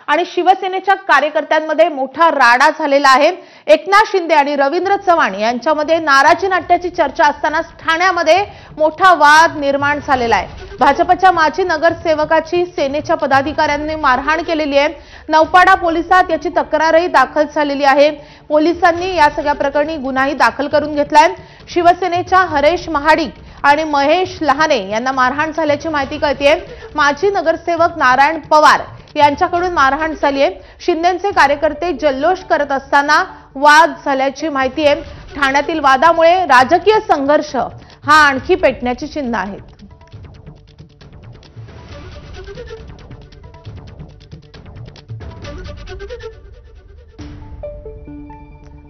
आणि शिवसेनेच्या कार्यकर्त्यांमध्ये मोठा राडा झालेला आहे। एकनाथ शिंदे आणि रवींद्र चव्हाण यांच्यामध्ये नाराजी नाट्याची चर्चा असतानाच ठाण्यामध्ये मोठा वाद निर्माण झालेला आहे। भाजपच्या माजी नगरसेवकाची सेनेच्या पदाधिकाऱ्यांनी मारहाण केलेली आहे। नौपाडा पोलिसात याची तक्रारही दाखल झालेली आहे। पोलिसांनी या सगळ्या प्रकरणी गुन्हाही दाखल करून घेतलाय। शिवसेनेच्या हरेश महाडिक आणि महेश लहाने यांना मारहाण झाल्याची माहिती कळतेय। माजी नगरसेवक नारायण पवार यांच्याकडून मारहाण झाली आहे। शिंदेचे कार्यकर्ते जल्लोष करत असताना वाद झाल्याची माहिती आहे। ठाण्यातील वादामुळे राजकीय संघर्ष हा आणखी पेटण्याची चिन्ह आहेत।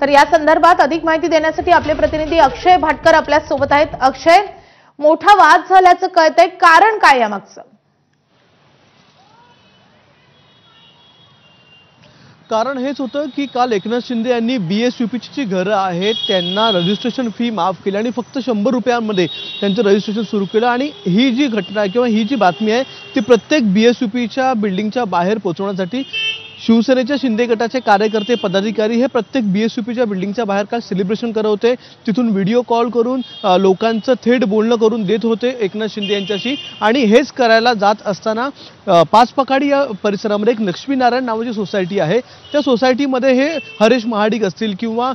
तर या संदर्भात अधिक माहिती देण्यासाठी आपले प्रतिनिधी अक्षय भाटकर आपल्या सोबत आहेत। अक्षय, मोठा वाद झाल्याचं कळतंय, कारण काय यामागचं? कारण हेच होतं की काल एकनाथ शिंदे यांनी BSUPची जी घरं आहेत त्यांना रजिस्ट्रेशन फी माफ केली आणि फक्त 100 रुपयांमध्ये त्यांचं रजिस्ट्रेशन सुरू केलं। आणि ही जी घटना किंवा ही जी बातमी आहे ती प्रत्येक BSUPच्या बिल्डिंगच्या बाहेर पोहोचवण्यासाठी शिवसेनेच्या शिंदे गटाचे कार्यकर्ते पदाधिकारी हे प्रत्येक BSUPच्या बिल्डिंगच्या बाहेर काल सेलिब्रेशन करत होते। तिथून व्हिडिओ कॉल करून लोकांचं थेट बोलणं करून देत होते एकनाथ शिंदे यांच्याशी। आणि हेच करायला जात असताना पाचपखाडी या परिसरामध्ये एक लक्ष्मीनारायण नावाची सोसायटी आहे, त्या सोसायटीमध्ये हे हरेश महाडिक असतील किंवा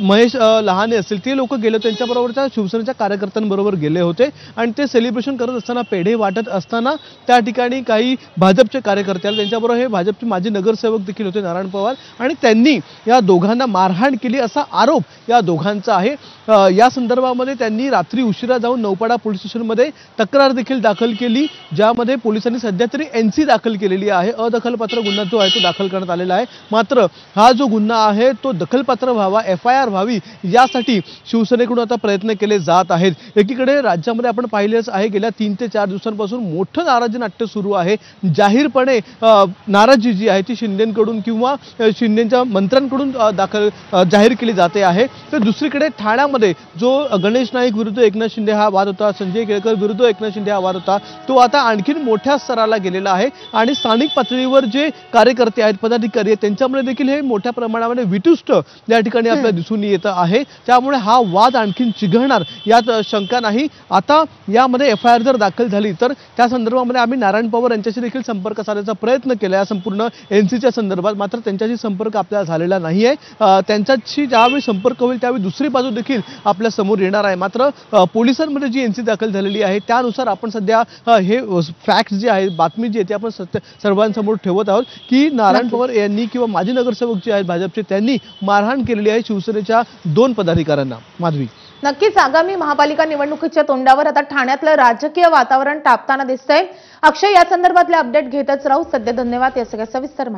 महेश लहाने असतील ते लोक गेले, त्यांच्याबरोबरच्या शिवसेनेच्या कार्यकर्त्यांबरोबर गेले होते। आणि ते सेलिब्रेशन करत असताना पेढे वाटत असताना त्या ठिकाणी काही भाजपचे कार्यकर्ते आले, त्यांच्याबरोबर हे भाजपचे माजी नगरसेवक देखील होते नारायण पवार, आणि त्यांनी या दोघांना मारहाण केली असा आरोप या दोघांचा आहे। या संदर्भामध्ये त्यांनी रात्री उशिरा जाऊन नौपाडा पोलीस स्टेशनमध्ये तक्रार देखील दाखल केली, ज्यामध्ये पोलिसांनी सध्या तरी NC दाखल केलेली आहे। अदखलपात्र गुन्हा जो आहे तो दाखल करण्यात आलेला आहे। मात्र हा जो गुन्हा आहे तो दखलपात्र व्हावा, FIR व्हावी यासाठी शिवसेनेकडून आता प्रयत्न केले जात आहेत। एकीकडे राज्यामध्ये आपण पाहिलेच आहे गेल्या 3 ते 4 दिवसांपासून मोठं नाराजी नाट्य सुरू आहे। जाहीरपणे नाराजी जी आहे ती शिंदेकडून किंवा शिंदेच्या मंत्र्यांकडून जाहीर केली जाते आहे। तर दुसरीकडे ठाण्यामध्ये जो गणेश नाईक विरुद्ध एकनाथ शिंदे हा वाद होता, संजय केळकर विरुद्ध एकनाथ शिंदे हा वाद होता, तो आता आणखीन मोठ्या स्तराला गेलेला आहे। आणि स्थानिक पातळीवर जे कार्यकर्ते आहेत पदाधिकारी आहेत त्यांच्यामुळे देखील हे मोठ्या प्रमाणामध्ये वितुष्ट या ठिकाणी आपल्याला दिसून येत आहे। त्यामुळे हा वाद आणखीन चिघळणार यात शंका नाही। आता यामध्ये FIR जर दाखल झाली तर त्या संदर्भामध्ये आम्ही नारायण पवार यांच्याशी देखील संपर्क साधण्याचा प्रयत्न केला या संपूर्ण NCच्या संदर्भात, मात्र त्यांच्याशी संपर्क आपल्याला झालेला नाहीये। त्यांच्याशी ज्यावेळी संपर्क होईल त्यावेळी दुसरी बाजू देखील आपल्या समोर येणार आहे। मात्र पोलिसांमध्ये जी NC दाखल झालेली आहे त्यानुसार आपण सध्या हे फॅक्ट्स जे आहे, बातमी जी आहे ती आपण सर्वांसमोर ठेवत आहोत की नारायण पवार यांनी किंवा माजी नगरसेवक जे आहेत भाजपचे त्यांनी मारहाण केलेली आहे शिवसेनेच्या 2 पदाधिकाऱ्यांना। माधवी, नक्कीच आगामी महापालिका निवडणुकीच्या तोंडावर आता ठाण्यातलं राजकीय वातावरण तापताना दिसतंय। अक्षय, या संदर्भातले अपडेट घेतच राहू। सध्या धन्यवाद या सगळ्या सविस्तर